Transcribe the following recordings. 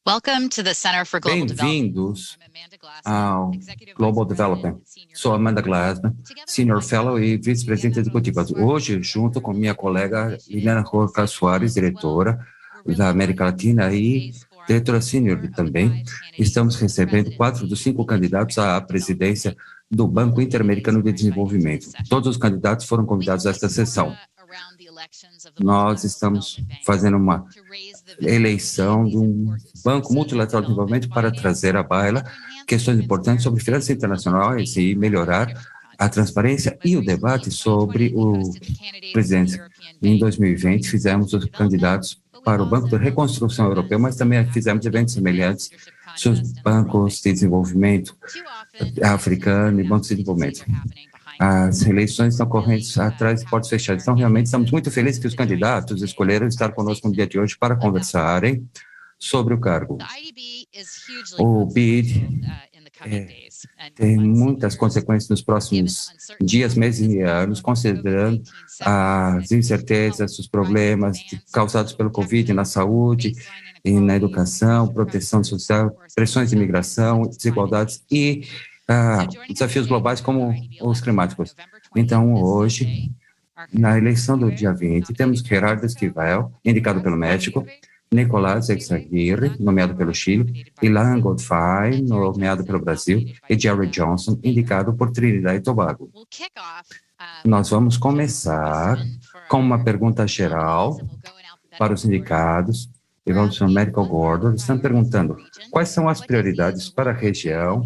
Welcome to the Center for Global Bem-vindos Development. I'm Amanda Glassman, ao Executive Global Vice Development. President and Senior Sou Amanda Fellow. Glassman, Senior Fellow e Vice-Presidente Executiva. Hoje, junto com minha colega Liliana Rojas-Suarez, diretora da América Latina e diretora sênior também, estamos recebendo 4 dos 5 candidatos à presidência do Banco Interamericano de Desenvolvimento. Todos os candidatos foram convidados a esta sessão. Nós estamos fazendo uma eleição de um Banco Multilateral de Desenvolvimento para trazer à baila questões importantes sobre finanças internacionais e melhorar a transparência e o debate sobre o presidente. Em 2020, fizemos os candidatos para o Banco de Reconstrução Europeu, mas também fizemos eventos semelhantes sobre os bancos de desenvolvimento africano e bancos de desenvolvimento. As eleições estão correndo atrás de portas fechadas. Então, realmente, estamos muito felizes que os candidatos escolheram estar conosco no dia de hoje para conversarem sobre o cargo. O BID tem muitas consequências nos próximos dias, meses e anos, considerando as incertezas, os problemas causados pelo Covid na saúde, e na educação, proteção social, pressões de imigração, desigualdades e desafios globais como os climáticos. Então, hoje, na eleição do dia 20, temos Gerardo Esquivel, indicado pelo México, Nicolás Exaguirre, nomeado pelo Chile, Ilan Godfrey, nomeado pelo Brasil, e Jerry Johnson, indicado por Trinidad e Tobago. Nós vamos começar com uma pergunta geral para os indicados, e vamos para o Medical Gordon. Estão perguntando quais são as prioridades para a região,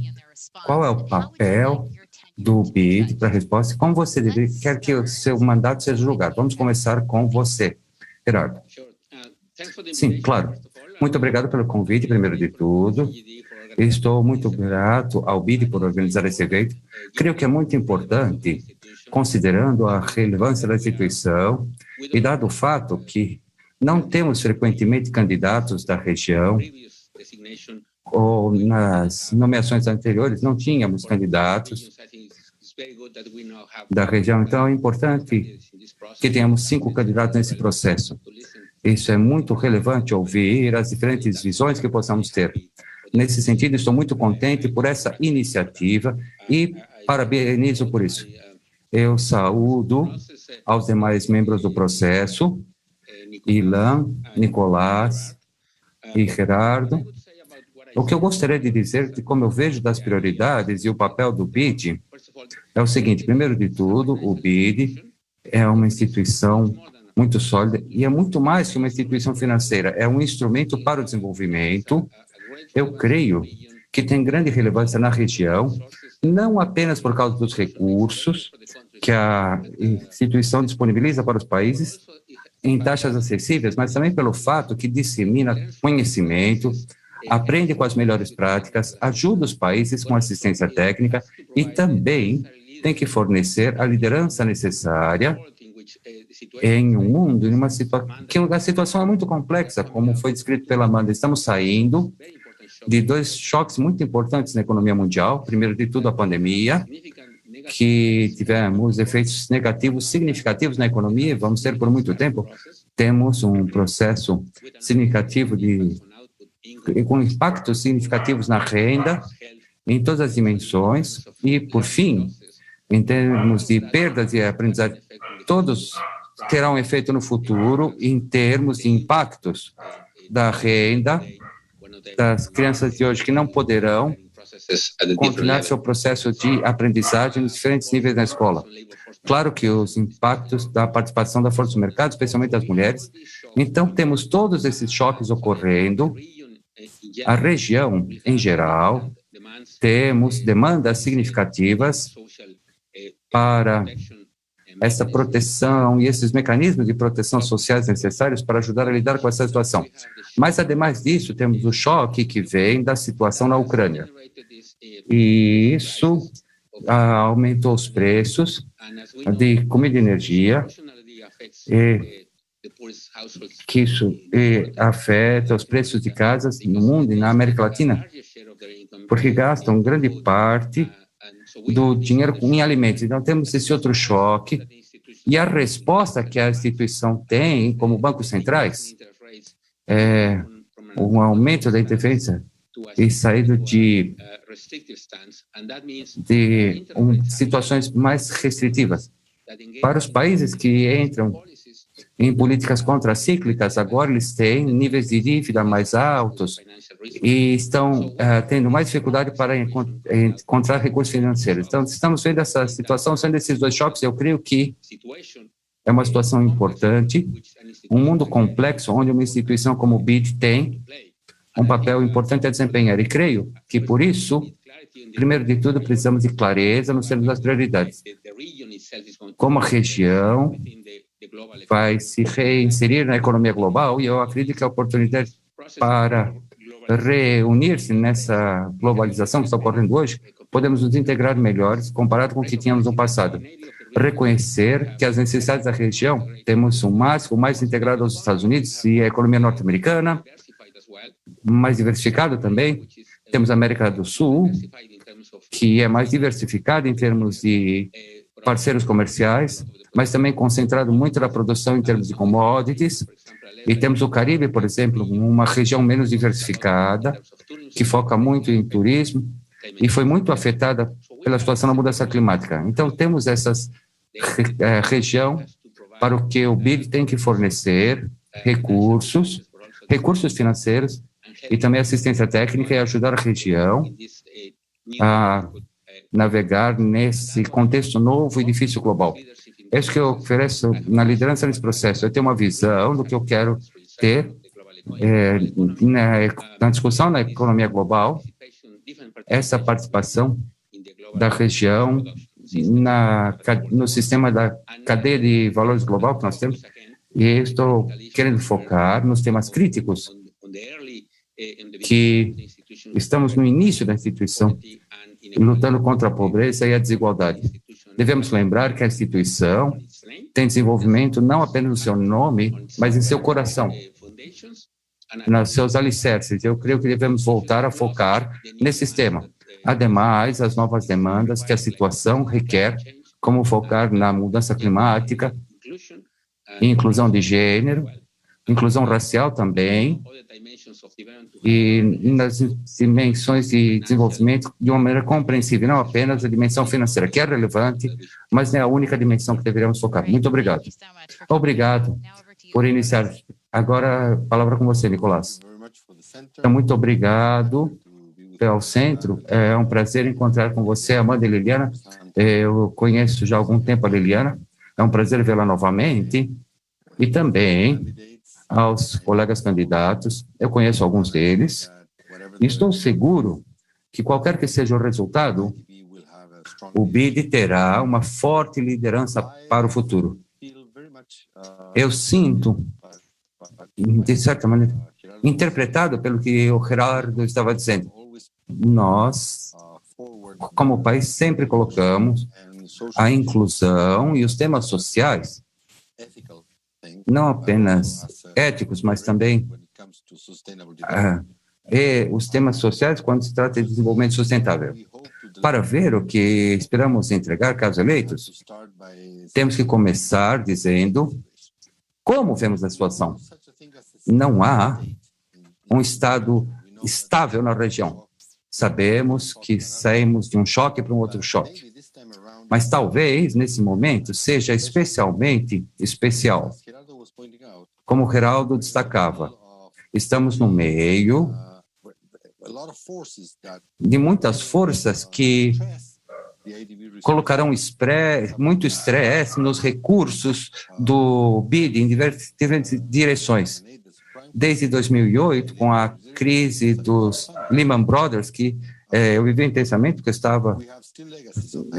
qual é o papel do BID para a resposta e como você quer que o seu mandato seja julgado. Vamos começar com você, Gerardo. Sim, claro. Muito obrigado pelo convite, primeiro de tudo. Estou muito grato ao BID por organizar esse evento. Creio que é muito importante, considerando a relevância da instituição e dado o fato que não temos frequentemente candidatos da região, ou nas nomeações anteriores não tínhamos candidatos da região. Então, é importante que tenhamos 5 candidatos nesse processo. Isso é muito relevante, ouvir as diferentes visões que possamos ter. Nesse sentido, estou muito contente por essa iniciativa e parabenizo por isso. Eu saúdo aos demais membros do processo, Ilan, Nicolás e Gerardo. O que eu gostaria de dizer, de como eu vejo das prioridades e o papel do BID, é o seguinte: primeiro de tudo, o BID é uma instituição muito sólida e é muito mais que uma instituição financeira, é um instrumento para o desenvolvimento. Eu creio que tem grande relevância na região, não apenas por causa dos recursos que a instituição disponibiliza para os países em taxas acessíveis, mas também pelo fato que dissemina conhecimento, aprende com as melhores práticas, ajuda os países com assistência técnica e também tem que fornecer a liderança necessária em um mundo, em uma situação que a situação é muito complexa, como foi descrito pela Amanda. Estamos saindo de 2 choques muito importantes na economia mundial. Primeiro de tudo, a pandemia, que tivemos efeitos negativos significativos na economia, vamos ter por muito tempo. Temos um processo significativo com impactos significativos na renda, em todas as dimensões, e, por fim, em termos de perdas e aprendizagem, todos terão um efeito no futuro em termos de impactos da renda das crianças de hoje que não poderão continuar seu processo de aprendizagem nos diferentes níveis da escola. Claro que os impactos da participação da força do mercado, especialmente das mulheres. Então, temos todos esses choques ocorrendo. A região, em geral, temos demandas significativas para essa proteção e esses mecanismos de proteção sociais necessários para ajudar a lidar com essa situação. Mas, ademais disso, temos o choque que vem da situação na Ucrânia. E isso aumentou os preços de comida e energia, e que isso afeta os preços de casas no mundo e na América Latina, porque gastam grande parte do dinheiro em alimentos. Então, temos esse outro choque, e a resposta que a instituição tem, como bancos centrais, um aumento da interferência e saído de situações mais restritivas. Para os países que entram em políticas contracíclicas, agora eles têm níveis de dívida mais altos e estão tendo mais dificuldade para encontrar recursos financeiros. Então, estamos vendo essa situação, sendo esses dois choques, eu creio que é uma situação importante, um mundo complexo, onde uma instituição como o BID tem um papel importante a desempenhar. E creio que, por isso, primeiro de tudo, precisamos de clareza nos termos das prioridades. Como a região vai se reinserir na economia global, e eu acredito que a oportunidade para reunir-se nessa globalização que está ocorrendo hoje, podemos nos integrar melhores comparado com o que tínhamos no passado. Reconhecer que as necessidades da região, temos o mais integrado aos Estados Unidos e a economia norte-americana, mais diversificado também. Temos a América do Sul, que é mais diversificada em termos de parceiros comerciais, mas também concentrado muito na produção em termos de commodities. E temos o Caribe, por exemplo, uma região menos diversificada, que foca muito em turismo e foi muito afetada pela situação da mudança climática. Então, temos essa região para o que o BID tem que fornecer recursos financeiros e também assistência técnica e ajudar a região a navegar nesse contexto novo e difícil global. É isso que eu ofereço na liderança nesse processo. Eu tenho uma visão do que eu quero ter na discussão na economia global, essa participação da região no sistema da cadeia de valores global que nós temos, e eu estou querendo focar nos temas críticos que estamos no início da instituição, lutando contra a pobreza e a desigualdade. Devemos lembrar que a instituição tem desenvolvimento não apenas no seu nome, mas em seu coração, nos seus alicerces. Eu creio que devemos voltar a focar nesse tema. Ademais, as novas demandas que a situação requer, como focar na mudança climática, inclusão de gênero, inclusão racial também, e nas dimensões de desenvolvimento de uma maneira compreensível, não apenas a dimensão financeira, que é relevante, mas não é a única dimensão que deveríamos focar. Muito obrigado. Obrigado por iniciar. Agora, a palavra com você, Nicolás. Então, muito obrigado ao Centro. É um prazer encontrar com você, Amanda e Liliana. Eu conheço já há algum tempo a Liliana. É um prazer vê-la novamente. E também aos colegas candidatos, eu conheço alguns deles, e estou seguro que qualquer que seja o resultado, o BID terá uma forte liderança para o futuro. Eu sinto, de certa maneira, interpretado pelo que o Gerardo estava dizendo. Nós, como país, sempre colocamos a inclusão e os temas sociais, não apenas éticos, mas também os temas sociais quando se trata de desenvolvimento sustentável. Para ver o que esperamos entregar, caso eleitos, temos que começar dizendo como vemos a situação. Não há um estado estável na região. Sabemos que saímos de um choque para um outro choque. Mas talvez, nesse momento, seja especialmente especial. Como o Geraldo destacava, estamos no meio de muitas forças que colocarão muito estresse nos recursos do BID em diferentes direções. Desde 2008, com a crise dos Lehman Brothers, que eu vivi intensamente, porque eu estava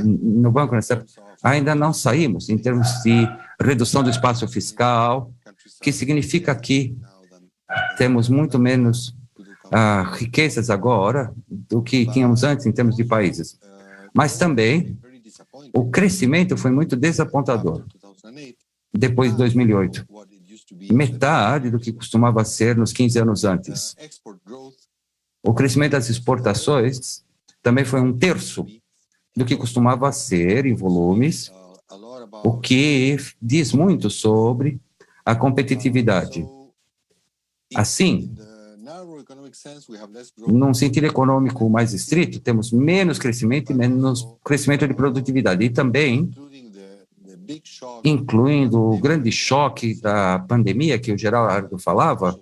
no banco nessa época, ainda não saímos em termos de redução do espaço fiscal, que significa que temos muito menos riquezas agora do que tínhamos antes em termos de países. Mas também o crescimento foi muito desapontador depois de 2008. Metade do que costumava ser nos 15 anos antes. O crescimento das exportações também foi 1/3 do que costumava ser em volumes, o que diz muito sobre a competitividade. Assim, Num sentido econômico mais estrito, temos menos crescimento e menos crescimento de produtividade. E também, incluindo o grande choque da pandemia, que o Gerardo falava,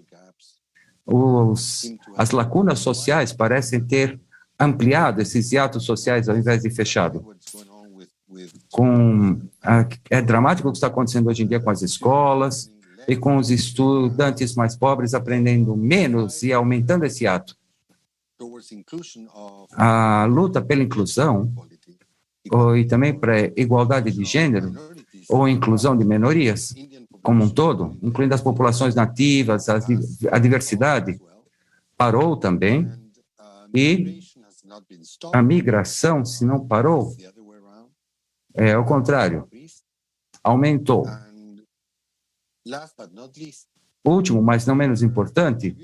as lacunas sociais parecem ter ampliado esses hiatos sociais ao invés de fechado. É dramático o que está acontecendo hoje em dia com as escolas e com os estudantes mais pobres aprendendo menos e aumentando esse hiato. A luta pela inclusão e também para a igualdade de gênero ou inclusão de minorias como um todo, incluindo as populações nativas, a diversidade, parou também, e a migração, se não parou, é ao contrário, aumentou. Último, mas não menos importante,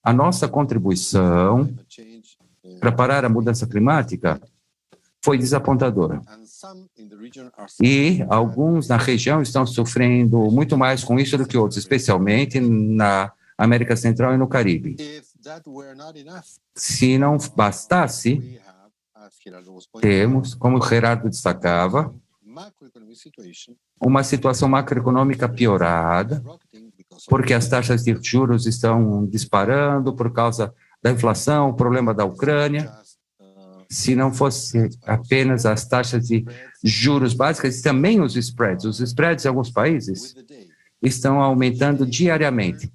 a nossa contribuição para parar a mudança climática foi desapontadora. E alguns na região estão sofrendo muito mais com isso do que outros, especialmente na América Central e no Caribe. Se não bastasse, temos, como o Gerardo destacava, uma situação macroeconômica piorada, porque as taxas de juros estão disparando por causa da inflação, o problema da Ucrânia. Se não fosse apenas as taxas de juros básicas, também os spreads. Os spreads em alguns países estão aumentando diariamente.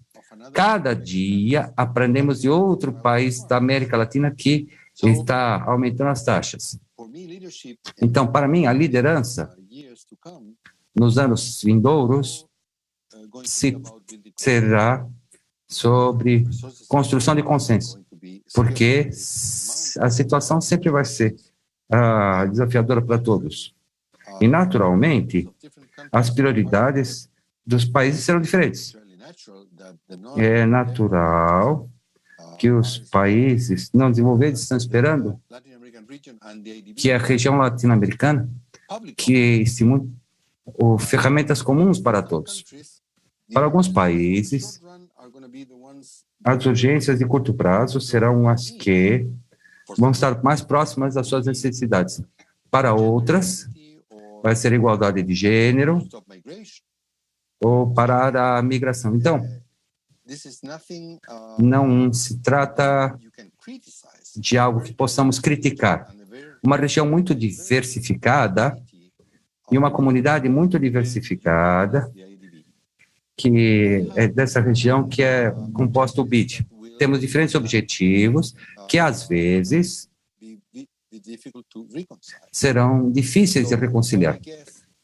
Cada dia aprendemos de outro país da América Latina que está aumentando as taxas. Então, para mim, a liderança nos anos vindouros será sobre construção de consenso, porque a situação sempre vai ser desafiadora para todos. E, naturalmente, as prioridades dos países serão diferentes. É natural que os países não desenvolvidos estão esperando que a região latino-americana que estimule ferramentas comuns para todos. Para alguns países, as urgências de curto prazo serão as que vão estar mais próximas das suas necessidades. Para outras, vai ser igualdade de gênero ou parar a migração. Então, não se trata de algo que possamos criticar. Uma região muito diversificada e uma comunidade muito diversificada, que é dessa região que é composta o BID. Temos diferentes objetivos que, às vezes, serão difíceis de reconciliar.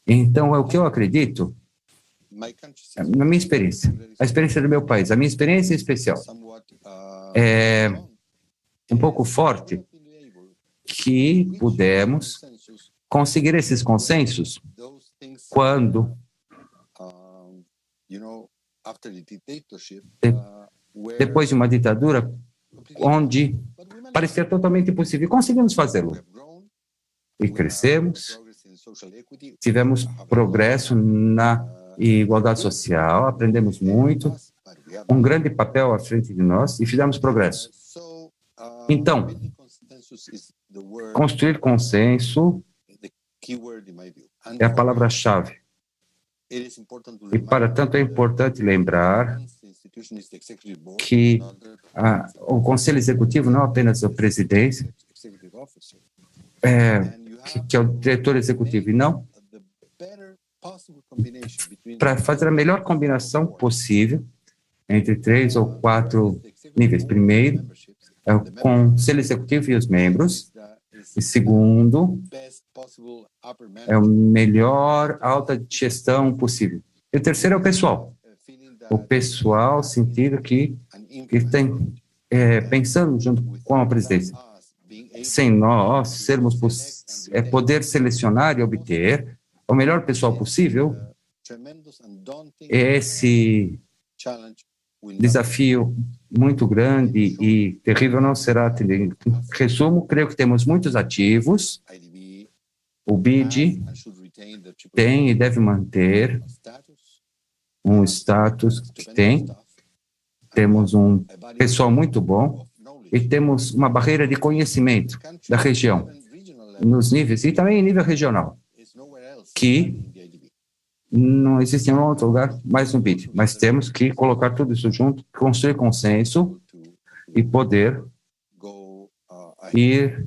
Então, é o que eu acredito, na minha experiência, a experiência do meu país, a minha experiência especial, é um pouco forte que pudemos conseguir esses consensos quando depois de uma ditadura onde parecia totalmente impossível. Conseguimos fazê-lo. E crescemos, tivemos progresso na igualdade social, aprendemos muito, um grande papel à frente de nós e fizemos progresso. Então, construir consenso é a palavra-chave. E, para tanto, é importante lembrar que o Conselho Executivo, não apenas a presidência, que é o diretor executivo, e não para fazer a melhor combinação possível entre 3 ou 4 níveis. Primeiro, é o Conselho Executivo e os membros. E segundo, é o melhor alta gestão possível. E o terceiro é o pessoal. O pessoal, sentido que tem pensando junto com a presidência. Sem nós sermos poder selecionar e obter o melhor pessoal possível, esse desafio muito grande e terrível não será atendido. Em resumo, creio que temos muitos ativos. O BID tem e deve manter um status que tem, Temos um pessoal muito bom e temos uma barreira de conhecimento da região, nos níveis, e também em nível regional, que não existe em nenhum outro lugar mais no BID. Mas temos que colocar tudo isso junto, construir consenso e poder ir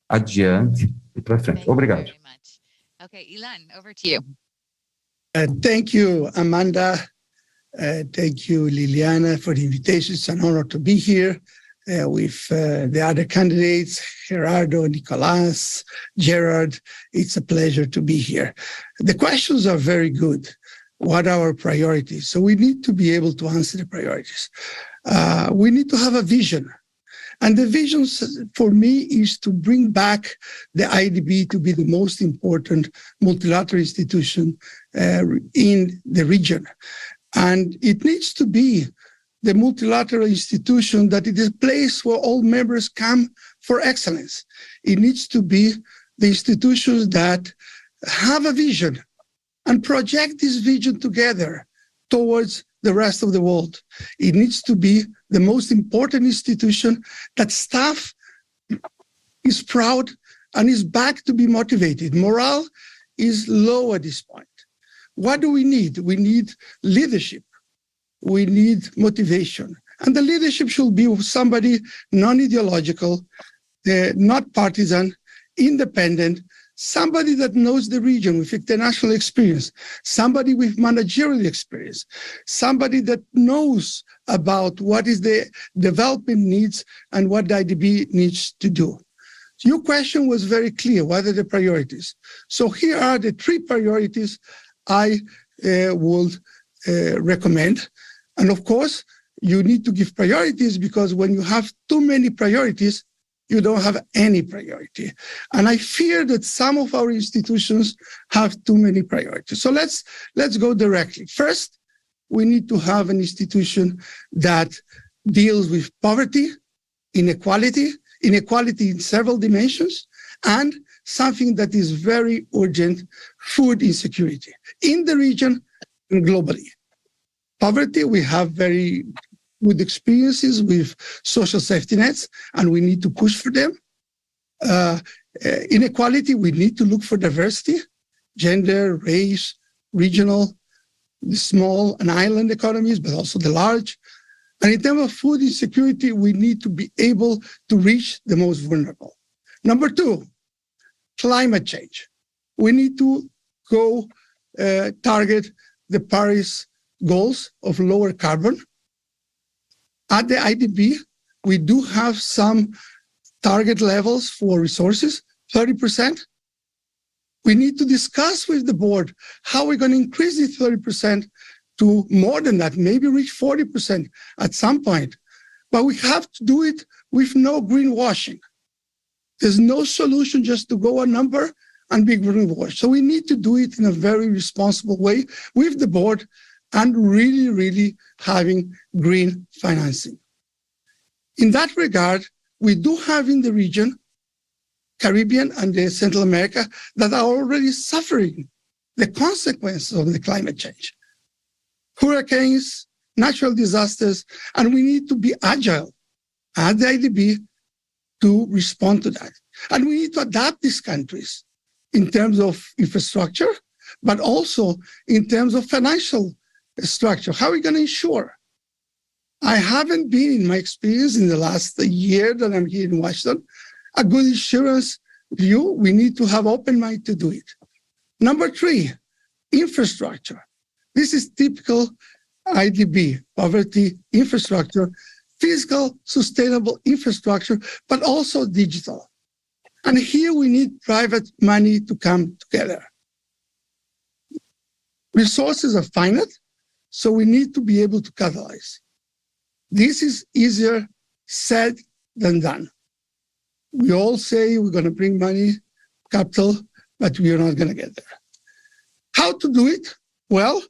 adiante e para frente. Obrigado. Okay, Ilan, over to you. Thank you, Amanda. Thank you, Liliana, for the invitation. It's an honor to be here with the other candidates, Gerardo, Nicolas, Gerard. It's a pleasure to be here. The questions are very good. What are our priorities? So we need to be able to answer the priorities. We need to have a vision. And the vision for me is to bring back the IDB to be the most important multilateral institution in the region. And it needs to be the multilateral institution that it is a place where all members come for excellence. It needs to be the institutions that have a vision and project this vision together towards the rest of the world. It needs to be the most important institution that staff is proud and is back to be motivated. Morale is low at this point. What do we need? We need leadership. We need motivation. And the leadership should be somebody non-ideological, not partisan, independent, somebody that knows the region with international experience, somebody with managerial experience, somebody that knows about what is the development needs and what the IDB needs to do. Your question was very clear. What are the priorities? So here are the 3 priorities I would recommend. And of course, you need to give priorities because when you have too many priorities, you don't have any priority. And I fear that some of our institutions have too many priorities. So let's go directly. First, we need to have an institution that deals with poverty, inequality in several dimensions, and something that is very urgent, food insecurity in the region and globally. Poverty, we have very good experiences with social safety nets, and we need to push for them. Inequality, we need to look for diversity, gender, race, regional, the small and island economies, but also the large. And in terms of food insecurity, we need to be able to reach the most vulnerable. Number 2, climate change. We need to go target the Paris goals of lower carbon. At the IDB, we do have some target levels for resources, 30%. We need to discuss with the board how we're going to increase the 30% to more than that, maybe reach 40% at some point. But we have to do it with no greenwashing. There's no solution just to go a number and be greenwashed. So we need to do it in a very responsible way with the board and really, really having green financing. In that regard, we do have in the region, Caribbean and Central America, that are already suffering the consequences of the climate change. Hurricanes, natural disasters, and we need to be agile at the IDB to respond to that. And we need to adapt these countries in terms of infrastructure, but also in terms of financial structure. How are we going to ensure? I haven't been, in my experience in the last year that I'm here in Washington, a good insurance view. We need to have open mind to do it. Number 3, infrastructure. This is typical IDB, poverty, infrastructure, physical, sustainable infrastructure, but also digital. And here we need private money to come together. Resources are finite, so we need to be able to catalyze. This is easier said than done. We all say we're going to bring money, capital, but we are not going to get there. How to do it? Well,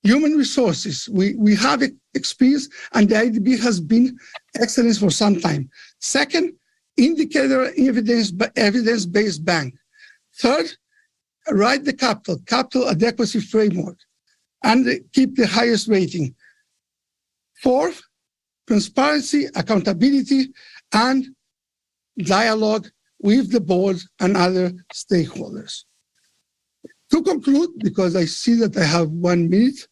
human resources. We have experience, and the IDB has been excellent for some time. Second, indicator evidence-based bank. Third, write the capital adequacy framework, and keep the highest rating. Fourth, transparency, accountability, and dialogue with the board and other stakeholders. To conclude, because I see that I have 1 minute,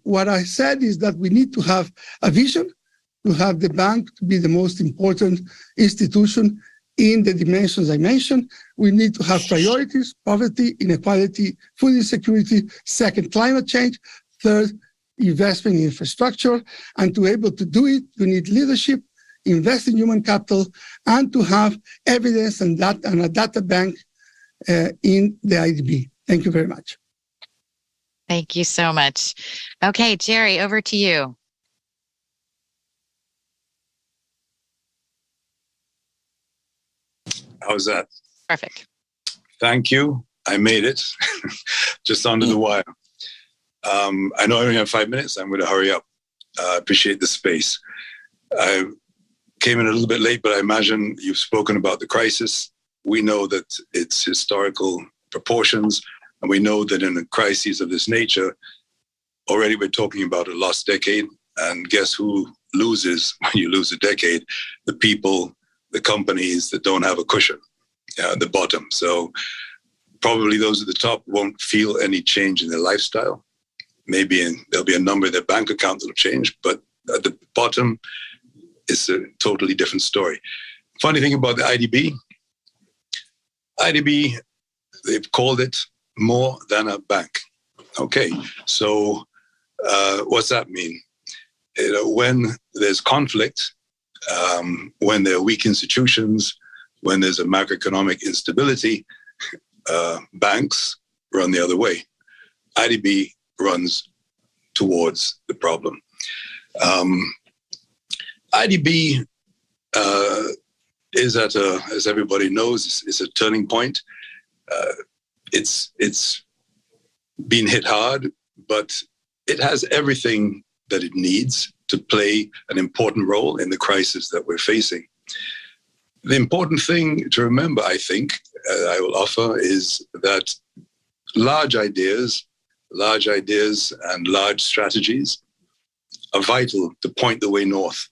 what I said is that we need to have a vision, to have the bank to be the most important institution in the dimensions I mentioned. We need to have priorities: poverty, inequality, food insecurity; second, climate change; third, investment in infrastructure. And to be able to do it, you need leadership, invest in human capital, and to have evidence and a data bank in the IDB. Thank you very much. Thank you so much. Okay, Jerry, over to you. How's that? Perfect. Thank you. I made it just under the wire. I know I only have 5 minutes. I'm going to hurry up. I appreciate the space. I came in a little bit late, but I imagine you've spoken about the crisis. We know that it's historical proportions, and we know that in a crisis of this nature, already we're talking about a lost decade. And guess who loses when you lose a decade? The people, the companies that don't have a cushion at the bottom. So probably those at the top won't feel any change in their lifestyle. Maybe there'll be a number in their bank account that'll change, but at the bottom, it's a totally different story. Funny thing about the IDB, they've called it more than a bank. Okay, so what's that mean? When there's conflict, when there are weak institutions, when there's a macroeconomic instability, banks run the other way. IDB runs towards the problem. IDB is at a, as everybody knows, is a turning point. It's been hit hard, but it has everything that it needs to play an important role in the crisis that we're facing. The important thing to remember, I think, I will offer, is that large ideas and large strategies are vital to point the way north.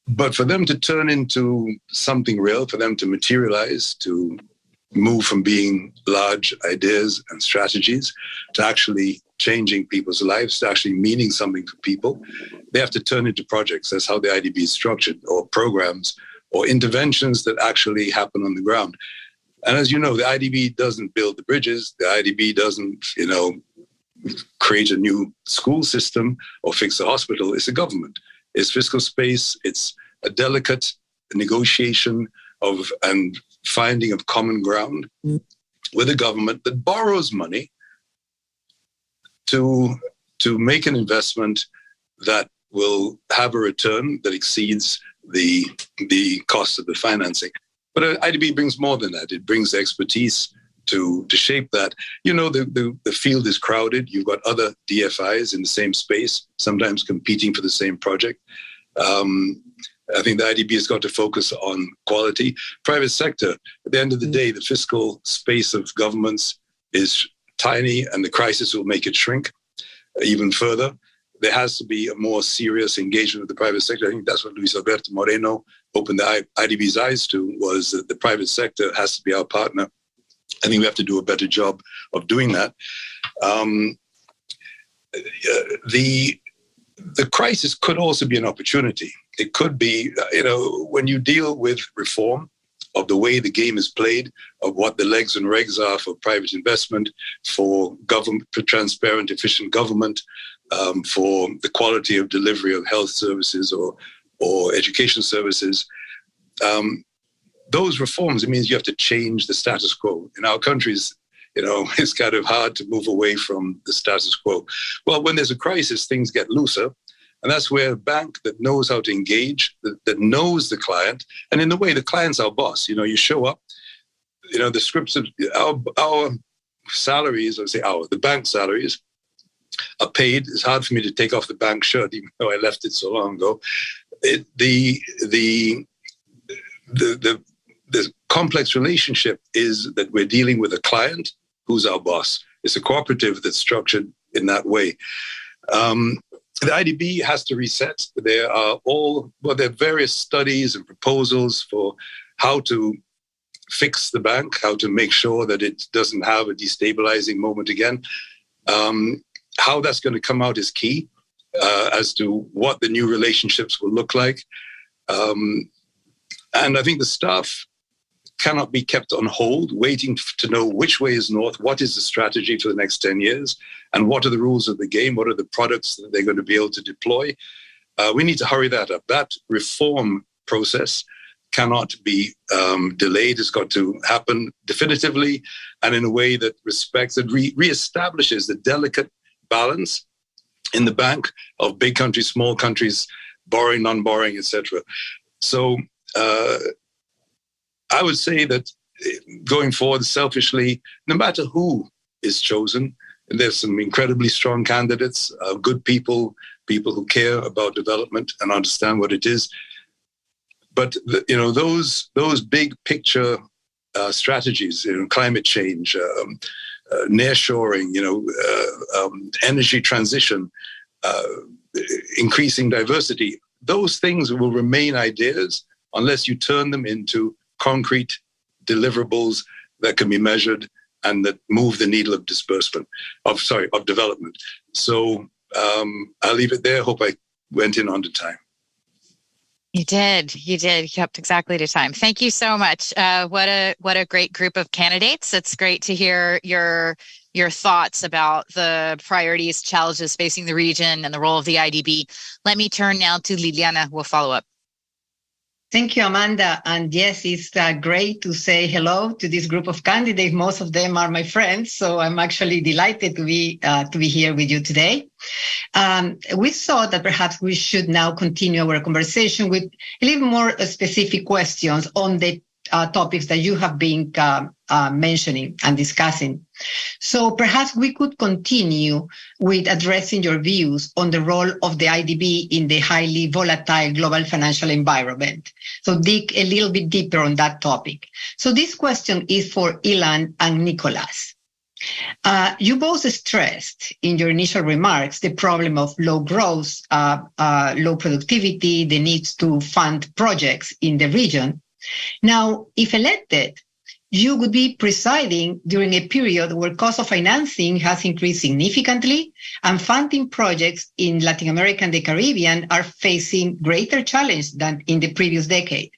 But for them to turn into something real, for them to materialize, to move from being large ideas and strategies to actually changing people's lives, to actually meaning something for people, they have to turn into projects. That's how the IDB is structured, or programs, or interventions that actually happen on the ground. And as you know, the IDB doesn't build the bridges. The IDB doesn't, create a new school system or fix a hospital. It's a government. It's fiscal space. It's a delicate negotiation of and finding of common ground with a government that borrows money to make an investment that will have a return that exceeds the cost of the financing. But IDB brings more than that. It brings expertise to shape that. The field is crowded. You've got other DFIs in the same space, sometimes competing for the same project. I think the IDB has got to focus on quality. Private sector, at the end of the day, the fiscal space of governments is tiny, and the crisis will make it shrink even further. There has to be a more serious engagement with the private sector. I think that's what Luis Alberto Moreno opened the IDB's eyes to, was that the private sector has to be our partner. I think we have to do a better job of doing that. The crisis could also be an opportunity. It could be, when you deal with reform of the way the game is played, of what the legs and regs are for private investment, for government, for transparent, efficient government, for the quality of delivery of health services or education services. Those reforms, it means you have to change the status quo. In our countries, it's kind of hard to move away from the status quo. Well, when there's a crisis, things get looser. And that's where a bank that knows how to engage, that knows the client, and in a way, the client's our boss. You show up, the scripts of our salaries, the bank salaries are paid. It's hard for me to take off the bank shirt, even though I left it so long ago. The complex relationship is that we're dealing with a client who's our boss. It's a cooperative that's structured in that way. the IDB has to reset. There are various studies and proposals for how to fix the bank, how to make sure that it doesn't have a destabilizing moment again. How that's going to come out is key as to what the new relationships will look like. And I think the staff cannot be kept on hold, waiting to know which way is north, what is the strategy for the next 10 years, and what are the rules of the game, what are the products that they're going to be able to deploy. We need to hurry that up. That reform process cannot be delayed. It's got to happen definitively and in a way that respects and reestablishes the delicate balance in the bank of big countries, small countries, borrowing, non-borrowing, etc. So I would say that going forward, selfishly, no matter who is chosen, there's some incredibly strong candidates, good people who care about development and understand what it is. But those big picture strategies, climate change, nearshoring, energy transition, increasing diversity, those things will remain ideas unless you turn them into concrete deliverables that can be measured and that move the needle of development. So I'll leave it there. Hope I went in on the time. You did. You kept exactly to time. Thank you so much. What a great group of candidates. It's great to hear your thoughts about the priorities, challenges facing the region and the role of the IDB. Let me turn now to Liliana, who will follow up. Thank you, Amanda. And yes, it's great to say hello to this group of candidates. Most of them are my friends, so I'm actually delighted to be here with you today. We thought that perhaps we should now continue our conversation with a little more specific questions on the topics that you have been mentioning and discussing. So perhaps we could continue with addressing your views on the role of the IDB in the highly volatile global financial environment. So dig a little bit deeper on that topic. So this question is for Ilan and Nicolas. You both stressed in your initial remarks the problem of low growth, low productivity, the need to fund projects in the region. Now, if elected, you would be presiding during a period where cost of financing has increased significantly and funding projects in Latin America and the Caribbean are facing greater challenge than in the previous decade.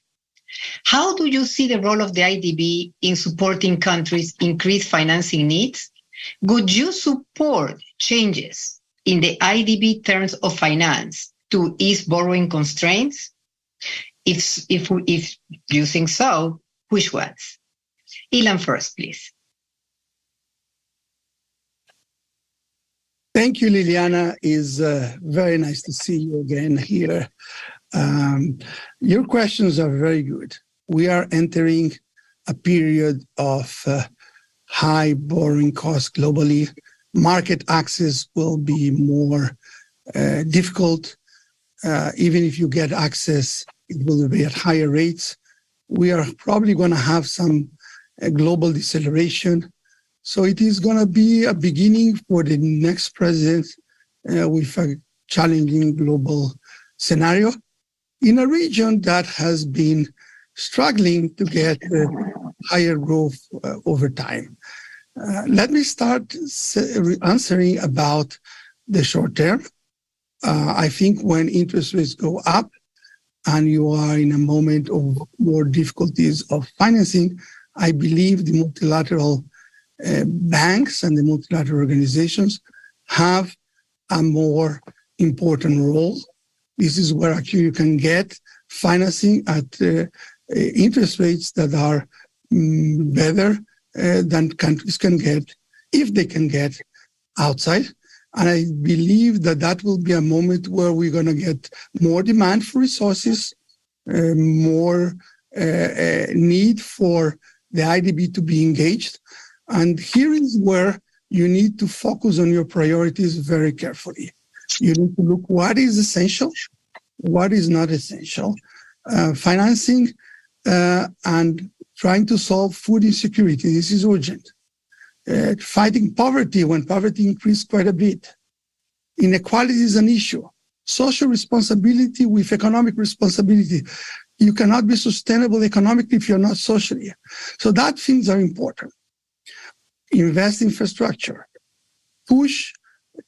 How do you see the role of the IDB in supporting countries' increased financing needs? Would you support changes in the IDB terms of finance to ease borrowing constraints? If you think so, which ones? Ilan first, please. Thank you, Liliana. It's very nice to see you again here. Your questions are very good. We are entering a period of high borrowing costs globally. Market access will be more difficult. Even if you get access, it will be at higher rates. We are probably going to have some global deceleration. So it is going to be a beginning for the next president with a challenging global scenario in a region that has been struggling to get higher growth over time. Let me start answering about the short term. I think when interest rates go up and you are in a moment of more difficulties of financing, I believe the multilateral banks and the multilateral organizations have a more important role. This is where actually you can get financing at interest rates that are better than countries can get, if they can get outside. And I believe that that will be a moment where we're going to get more demand for resources, more need for the IDB to be engaged. And here is where you need to focus on your priorities very carefully. You need to look what is essential, what is not essential. Financing and trying to solve food insecurity, this is urgent. Fighting poverty when poverty increased quite a bit Inequality is an issue. Social responsibility with economic responsibility. You cannot be sustainable economically if you're not socially. So that things are important. Invest in infrastructure. Push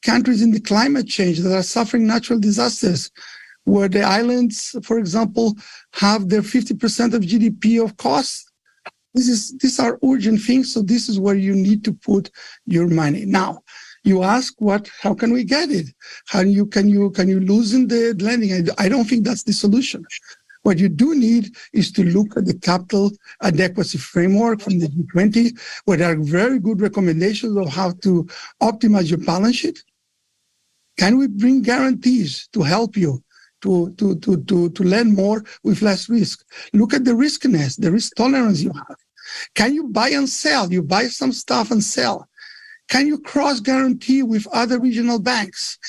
countries in the climate change that are suffering natural disasters, where the islands, for example, have their 50% of GDP of costs. These are urgent things, so this is where you need to put your money. Now, you ask how can we get it? Can you loosen the lending? I don't think that's the solution. What you do need is to look at the capital adequacy framework from the G20, where there are very good recommendations of how to optimize your balance sheet. Can we bring guarantees to help you to lend more with less risk? Look at the riskiness, the risk tolerance you have. Can you buy and sell? You buy some stuff and sell. Can you cross-guarantee with other regional banks?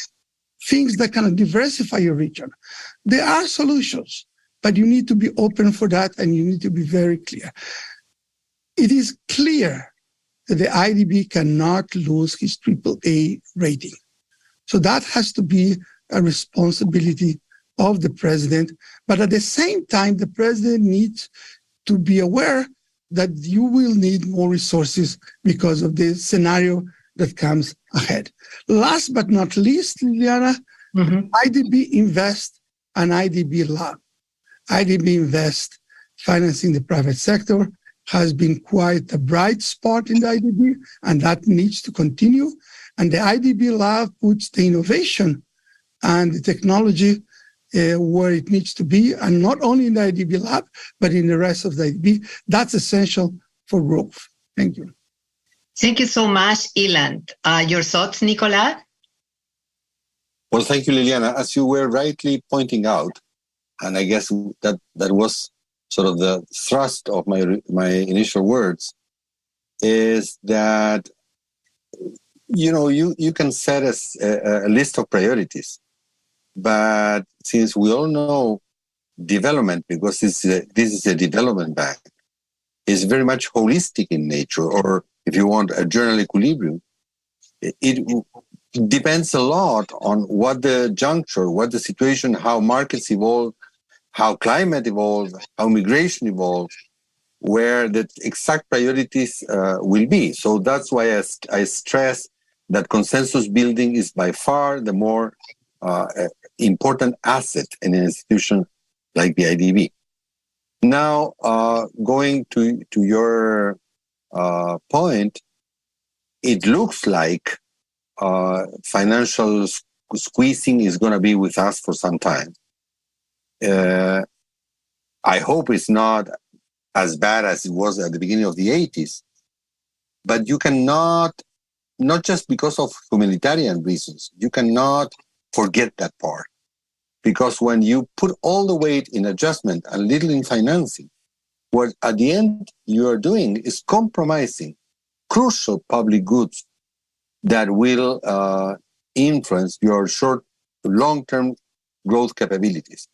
Things that can diversify your region. There are solutions, but you need to be open for that, and you need to be very clear. It is clear that the IDB cannot lose his AAA rating. So that has to be a responsibility of the president. But at the same time, the president needs to be aware that you will need more resources because of the scenario that comes ahead. Last but not least, Liliana, IDB Invest and IDB Lab. IDB Invest, financing the private sector, has been quite a bright spot in the IDB, and that needs to continue. And the IDB Lab puts the innovation and the technology where it needs to be, and not only in the IDB Lab, but in the rest of the IDB. That's essential for growth. Thank you. Thank you so much, Ilan. Your thoughts, Nicolas? Well, thank you, Liliana. As you were rightly pointing out, and I guess that was sort of the thrust of my initial words, is that you can set a list of priorities, but since we all know development, because this is a development bank, is very much holistic in nature, or if you want a general equilibrium, it depends a lot on what the juncture, what the situation, how markets evolve, how climate evolves, how migration evolves, where the exact priorities will be. So that's why I stress that consensus building is by far the more important asset in an institution like the IDB. Now, going to your point, it looks like financial squeezing is going to be with us for some time. I hope it's not as bad as it was at the beginning of the 80s, but you cannot, not just because of humanitarian reasons, you cannot forget that part. Because when you put all the weight in adjustment and little in financing, what at the end you are doing is compromising crucial public goods that will influence your short, long-term growth capabilities.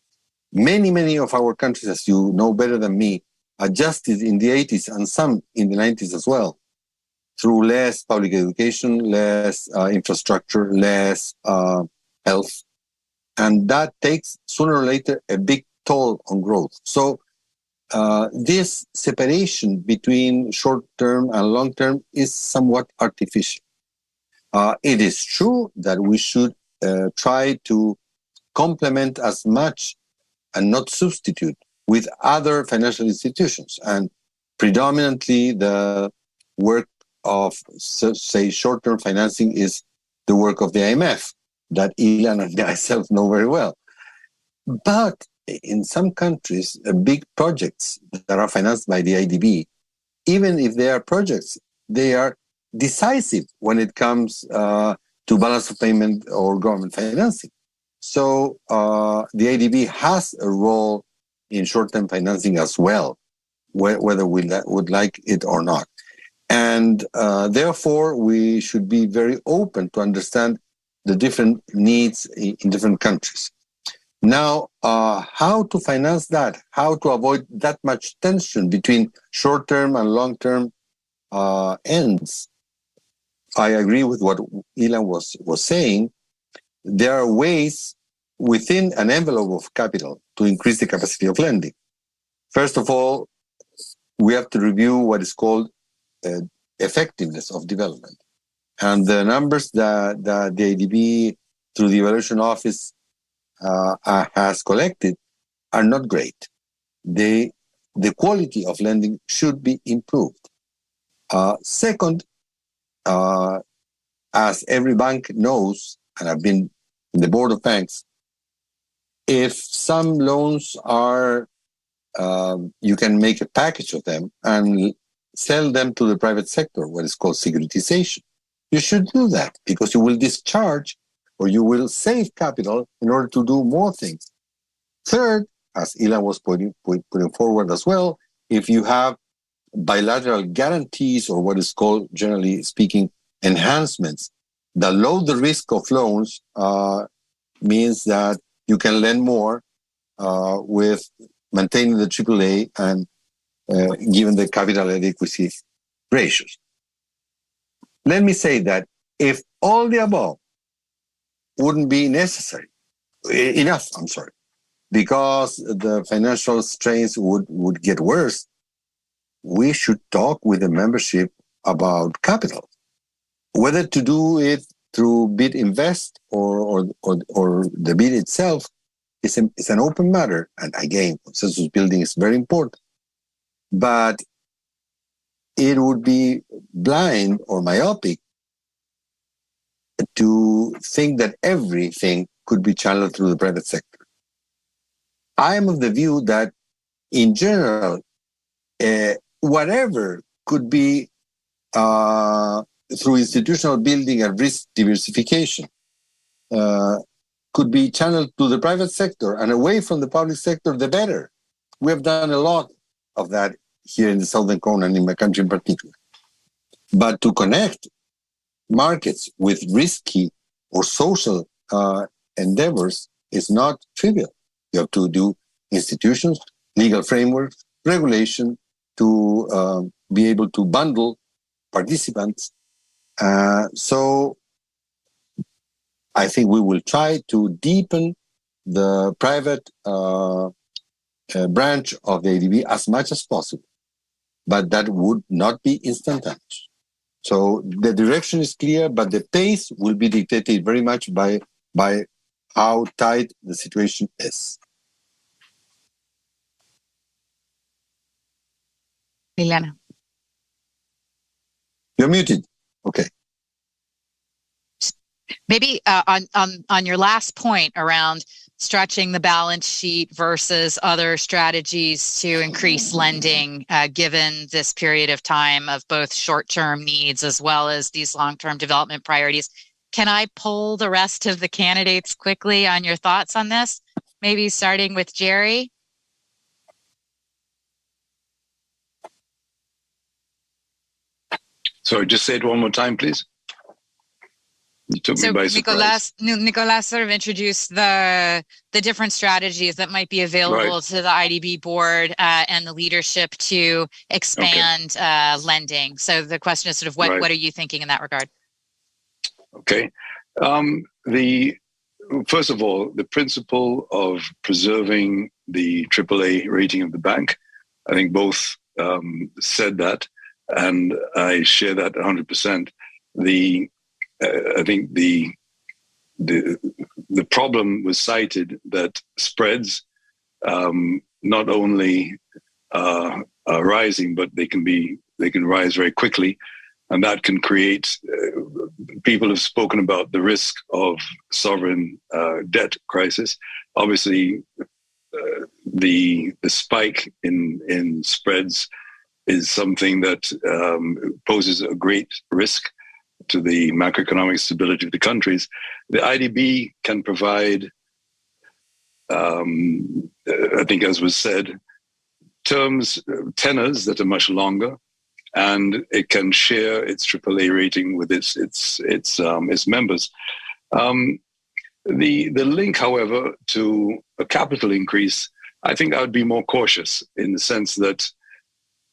Many of our countries, as you know better than me, adjusted in the 80s and some in the 90s as well, through less public education, less infrastructure, less health. And that takes sooner or later a big toll on growth. So this separation between short-term and long-term is somewhat artificial. It is true that we should try to complement as much and not substitute with other financial institutions. And predominantly the work of, say, short-term financing is the work of the IMF, that Ilan and myself know very well. But in some countries, big projects that are financed by the IDB, even if they are projects, they are decisive when it comes to balance of payment or government financing. So the IDB has a role in short-term financing as well, whether we would like it or not. And therefore, we should be very open to understand the different needs in different countries. Now, how to finance that? How to avoid that much tension between short-term and long-term ends? I agree with what Ilan was saying, there are ways within an envelope of capital to increase the capacity of lending. First of all, we have to review what is called effectiveness of development. And the numbers that the ADB, through the Evaluation Office, has collected are not great. The quality of lending should be improved. Second, as every bank knows, and I've been in the board of banks, if some loans are, you can make a package of them and sell them to the private sector, what is called securitization. You should do that because you will discharge or you will save capital in order to do more things. Third, as Ilan was putting forward as well, if you have bilateral guarantees or what is called, generally speaking, enhancements that lower the risk of loans, means that you can lend more with maintaining the AAA and given the capital adequacy ratios. Let me say that if all the above wouldn't be enough, because the financial strains would get worse, we should talk with the membership about capital. Whether to do it through bid invest or the bid itself is an open matter. And again, consensus building is very important. But it would be blind or myopic to think that everything could be channeled through the private sector. I am of the view that, in general, whatever could be through institutional building and risk diversification could be channeled to the private sector and away from the public sector, the better. We have done a lot of that here in the Southern Cone and in my country in particular. But to connect markets with risky or social endeavors is not trivial. You have to do institutions, legal frameworks, regulation to be able to bundle participants. So I think we will try to deepen the private branch of the ADB as much as possible, but that would not be instantaneous. So the direction is clear, but the pace will be dictated very much by how tight the situation is. Liliana. You're muted. Okay. Maybe on your last point around stretching the balance sheet versus other strategies to increase lending, given this period of time of both short-term needs as well as these long-term development priorities. Can I poll the rest of the candidates quickly on your thoughts on this? Maybe starting with Jerry. Sorry, just say it one more time, please. You took me by surprise. Nicolas sort of introduced the different strategies that might be available to the IDB board and the leadership to expand lending. So the question is sort of what are you thinking in that regard? Okay. First of all, the principle of preserving the AAA rating of the bank, I think both said that, and I share that 100%. I think the problem was cited that spreads not only are rising, but they can rise very quickly, and that can create. People have spoken about the risk of sovereign debt crisis. Obviously, the spike in spreads is something that poses a great risk to the macroeconomic stability of the countries. The IDB can provide, I think as was said, tenors that are much longer, and it can share its AAA rating with its members. The link, however, to a capital increase, I think I would be more cautious in the sense that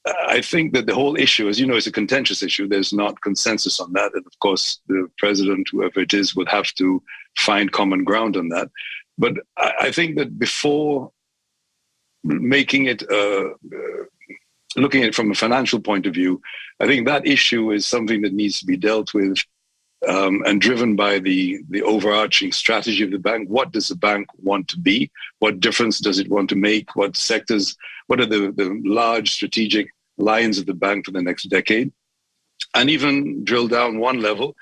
I think that the whole issue, as you know, is a contentious issue. There's not consensus on that. And of course, the president, whoever it is, would have to find common ground on that. But I think that before making it, looking at it from a financial point of view, I think that issue is something that needs to be dealt with and driven by the overarching strategy of the bank. What does the bank want to be? What difference does it want to make? What sectors, what are the large strategic lines of the bank for the next decade? And even drill down one level,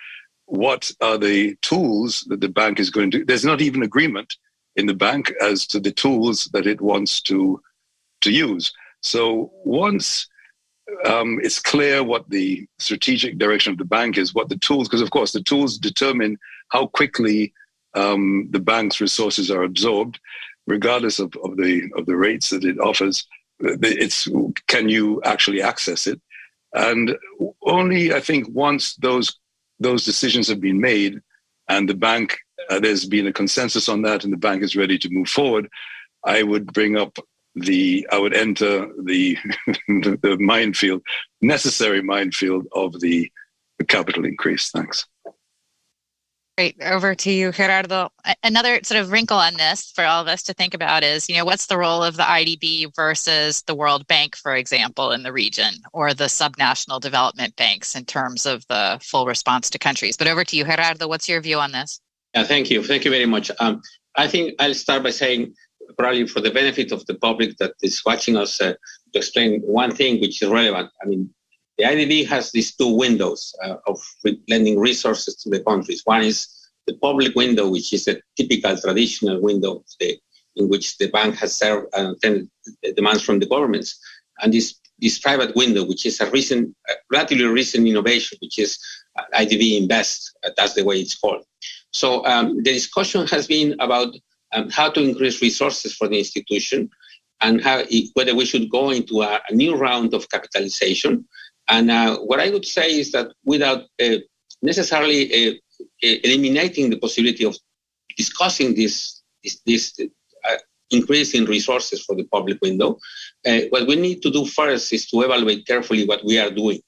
what are the tools that the bank is going to, there's not even agreement in the bank as to the tools that it wants to use. So once it's clear what the strategic direction of the bank is, what the tools, because of course the tools determine how quickly the bank's resources are absorbed, regardless of the rates that it offers. It's can you actually access it? And only I think once those decisions have been made and the bank there's been a consensus on that and the bank is ready to move forward, I would enter the the minefield, necessary minefield of the capital increase. Thanks. Great. Over to you, Gerardo. Another sort of wrinkle on this for all of us to think about is, what's the role of the IDB versus the World Bank, for example, in the region, or the subnational development banks in terms of the full response to countries? But over to you, Gerardo. What's your view on this? Yeah, thank you. Thank you very much. I think I'll start by saying, probably for the benefit of the public that is watching us, to explain one thing which is relevant. I mean, the IDB has these two windows of lending resources to the countries. One is the public window, which is a typical traditional window in which the bank has served and attended demands from the governments. And this private window, which is a relatively recent innovation, which is IDB Invest. That's the way it's called. So the discussion has been about how to increase resources for the institution and whether we should go into a new round of capitalization. And what I would say is that without necessarily eliminating the possibility of discussing this increase in resources for the public window, what we need to do first is to evaluate carefully what we are doing.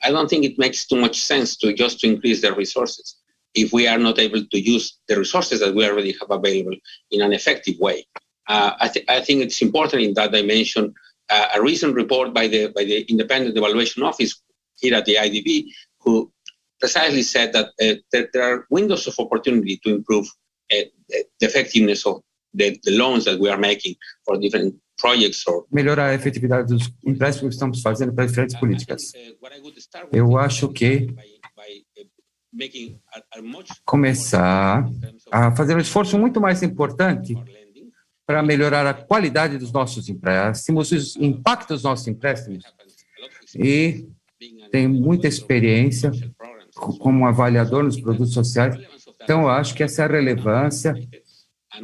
I don't think it makes too much sense to increase the resources if we are not able to use the resources that we already have available in an effective way. I think it's important in that dimension. A recent report by the Independent Evaluation Office here at the IDB, who precisely said that there are windows of opportunity to improve the effectiveness of the loans that we are making for different projects. Melhorar a efetividade dos empréstimos que estamos fazendo para diferentes políticas. Eu acho que começar a fazer um esforço muito mais importante para melhorar a qualidade dos nossos empréstimos, os impactos dos nossos empréstimos. E tenho muita experiência como avaliador nos produtos sociais, então eu acho que essa é a relevância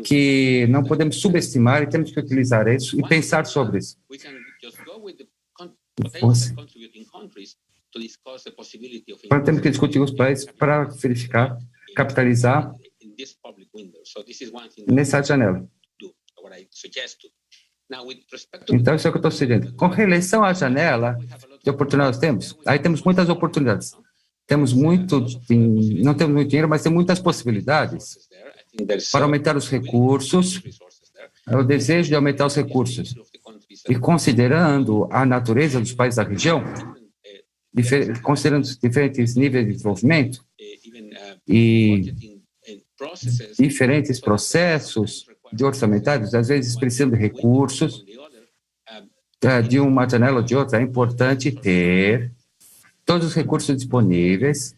que não podemos subestimar e temos que utilizar isso e pensar sobre isso. Agora temos que discutir os países para verificar, capitalizar nessa janela. Então, isso é o que eu estou sugerindo. Com relação à janela de oportunidades temos, aí temos muitas oportunidades. Não temos muito dinheiro, mas tem muitas possibilidades para aumentar os recursos, o desejo de aumentar os recursos. E considerando a natureza dos países da região, considerando os diferentes níveis de desenvolvimento e diferentes processos de orçamentários, às vezes precisam de recursos, de uma janela ou de outra, é importante ter todos os recursos disponíveis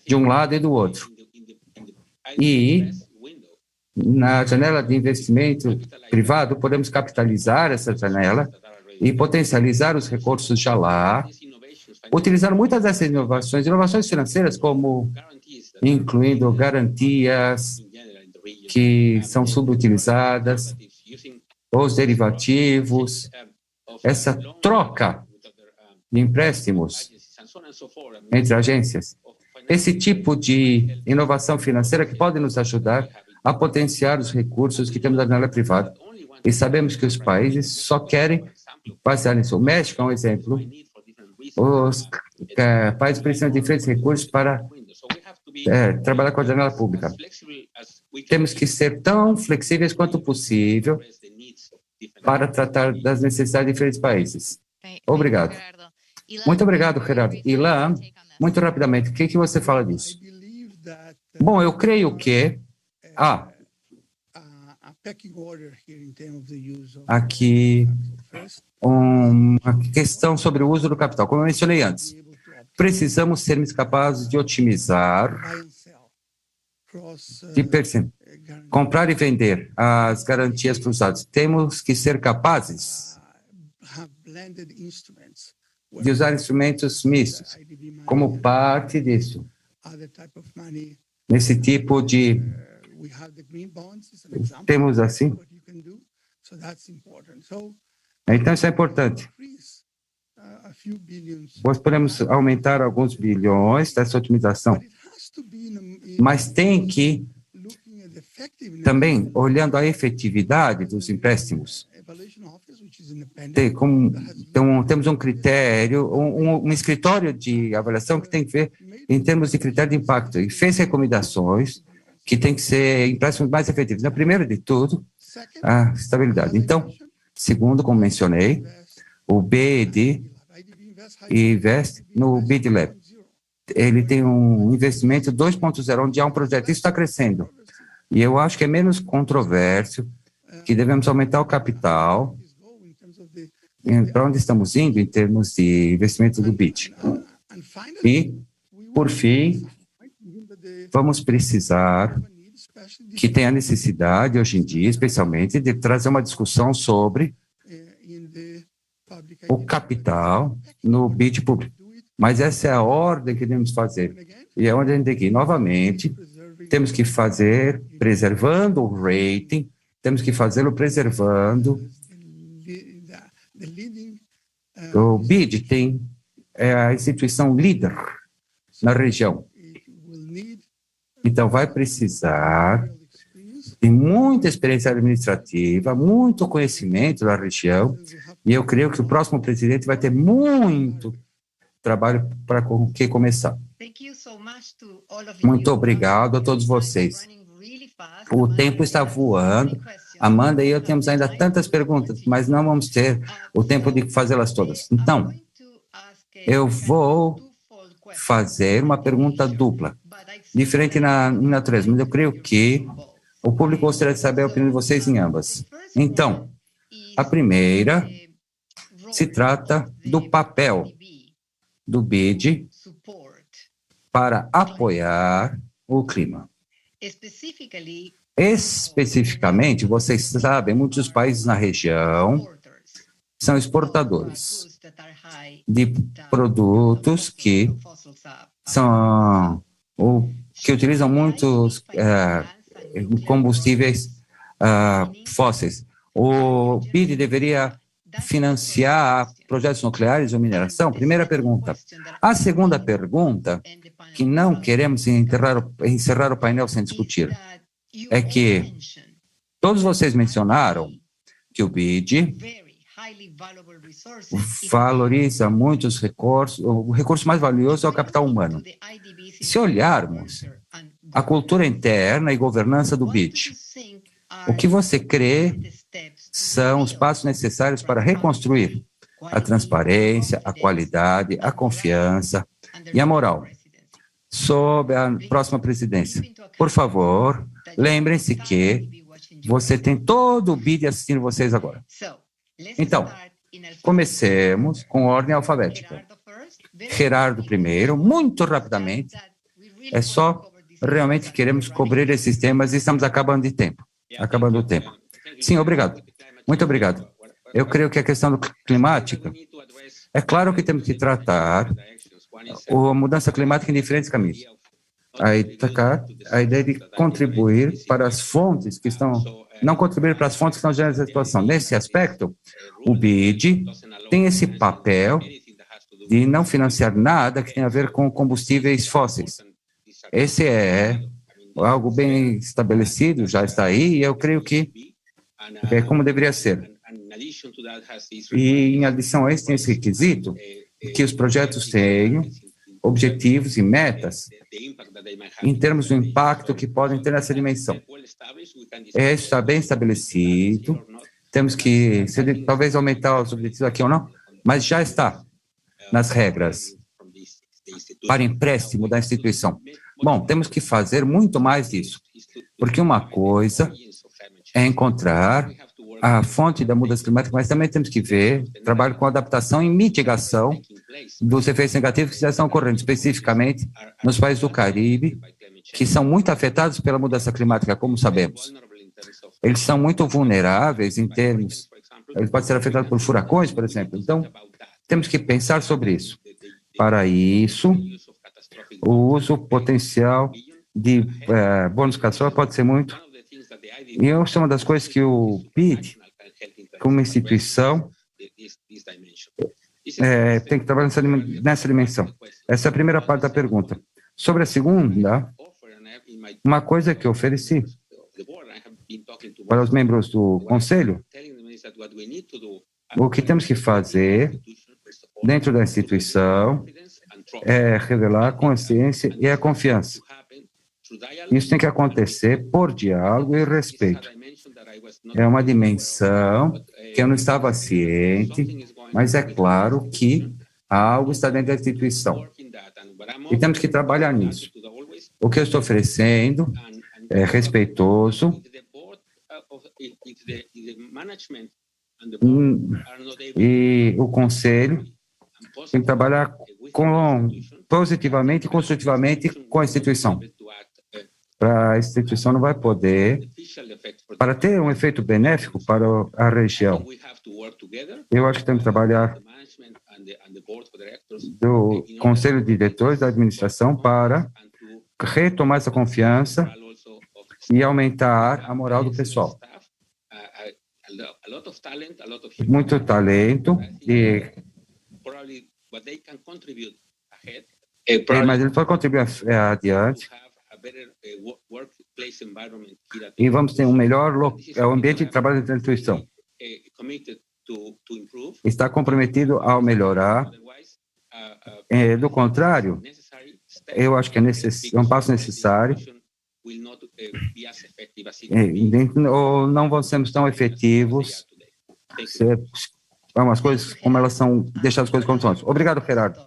de um lado e do outro. E na janela de investimento privado, podemos capitalizar essa janela e potencializar os recursos já lá, utilizando muitas dessas inovações financeiras, como incluindo garantias que são subutilizadas, os derivativos, essa troca de empréstimos entre agências. Esse tipo de inovação financeira que pode nos ajudar a potenciar os recursos que temos na janela privada. E sabemos que os países só querem basear nisso. O México é um exemplo Os países precisam de diferentes recursos para trabalhar com a janela pública. Temos que ser tão flexíveis quanto possível para tratar das necessidades de diferentes países. Obrigado. Muito obrigado, Gerardo. Ilan, muito rapidamente, o que você fala disso? Bom, eu creio que... aqui, uma questão sobre o uso do capital. Como eu mencionei antes, precisamos sermos capazes de otimizar, comprar e vender as garantias cruzadas. Temos que ser capazes de usar instrumentos mistos como parte disso. Nesse tipo de... Temos assim. Então, isso é importante. Nós podemos aumentar alguns bilhões dessa otimização, mas tem que também, olhando a efetividade dos empréstimos, temos um critério, um escritório de avaliação que tem que ver em termos de critério de impacto, e fez recomendações que tem que ser empréstimos mais efetivos. No primeiro de tudo, a estabilidade. Então, segundo, como mencionei, o BED investe no BID Lab. Ele tem um investimento 2.0, onde há um projeto. Isso está crescendo. E eu acho que é menos controverso que devemos aumentar o capital para onde estamos indo em termos de investimento do BID. E, por fim, vamos precisar que tenha necessidade, hoje em dia, especialmente, de trazer uma discussão sobre o capital no BID público. Mas essa é a ordem que devemos fazer. E é onde a gente tem que ir. Novamente, temos que fazer preservando o rating, temos que fazê-lo preservando. O BID tem a instituição líder na região. Então, vai precisar de muita experiência administrativa, muito conhecimento da região, e eu creio que o próximo presidente vai ter muito trabalho para que começar. Muito obrigado a todos vocês. O tempo está voando. Amanda e eu temos ainda tantas perguntas, mas não vamos ter o tempo de fazê-las todas. Então, eu vou fazer uma pergunta dupla, diferente na natureza, mas eu creio que o público gostaria de saber a opinião de vocês em ambas. Então, a primeira se trata do papel do BID para apoiar o clima. Especificamente, vocês sabem, muitos países na região são exportadores de produtos que utilizam muitos combustíveis fósseis. O BID deveria financiar projetos nucleares ou mineração? Primeira pergunta. A segunda pergunta, que não queremos encerrar o painel sem discutir, é que todos vocês mencionaram que o BID valoriza muitos recursos, o recurso mais valioso é o capital humano. Se olharmos a cultura interna e governança do BID, o que você crê são os passos necessários para reconstruir a transparência, a qualidade, a confiança e a moral sob a próxima presidência? Por favor, lembrem-se que você tem todo o BID assistindo vocês agora. Então, comecemos com ordem alfabética. Gerardo primeiro, muito rapidamente. É só realmente queremos cobrir esses temas e estamos acabando o tempo. Sim, obrigado. Muito obrigado. Eu creio que a questão climática, é claro que temos que tratar a mudança climática em diferentes caminhos. A ideia de contribuir para as fontes que estão... Não contribuir para as fontes que estão gerando essa situação. Nesse aspecto, o BID tem esse papel de não financiar nada que tenha a ver com combustíveis fósseis. Esse é algo bem estabelecido, já está aí, e eu creio que é como deveria ser. E, em adição a isso, tem esse requisito que os projetos tenham objetivos e metas em termos do impacto que podem ter nessa dimensão. Isso está bem estabelecido, temos que talvez aumentar os objetivos aqui ou não, mas já está nas regras para empréstimo da instituição. Bom, temos que fazer muito mais disso, porque uma coisa é encontrar a fonte da mudança climática, mas também temos que ver trabalho com adaptação e mitigação dos efeitos negativos que já estão ocorrendo, especificamente nos países do Caribe, que são muito afetados pela mudança climática, como sabemos. Eles são muito vulneráveis em termos, eles podem ser afetados por furacões, por exemplo. Então, temos que pensar sobre isso. Para isso, o uso potencial de bônus catastróficos pode ser muito. E isso é uma das coisas que o BID, como instituição, tem que trabalhar nessa dimensão. Essa é a primeira parte da pergunta. Sobre a segunda, uma coisa que eu ofereci para os membros do Conselho, o que temos que fazer dentro da instituição é revelar a consciência e a confiança. Isso tem que acontecer por diálogo e respeito. É uma dimensão que eu não estava ciente, mas é claro que algo está dentro da instituição. E temos que trabalhar nisso. O que eu estou oferecendo é respeitoso e o Conselho tem que trabalhar positivamente e construtivamente com a instituição. A instituição não vai poder, para ter um efeito benéfico para a região. Eu acho que temos que trabalhar do Conselho de Diretores da Administração para retomar essa confiança e aumentar a moral do pessoal. Muito talento, mas ele pode contribuir adiante. E vamos ter um melhor ambiente de trabalho da instituição. Está comprometido ao melhorar. Do contrário, eu acho que é um passo necessário. Ou não vamos ser tão efetivos. As coisas como elas são, deixar as coisas como são. Obrigado, Gerardo.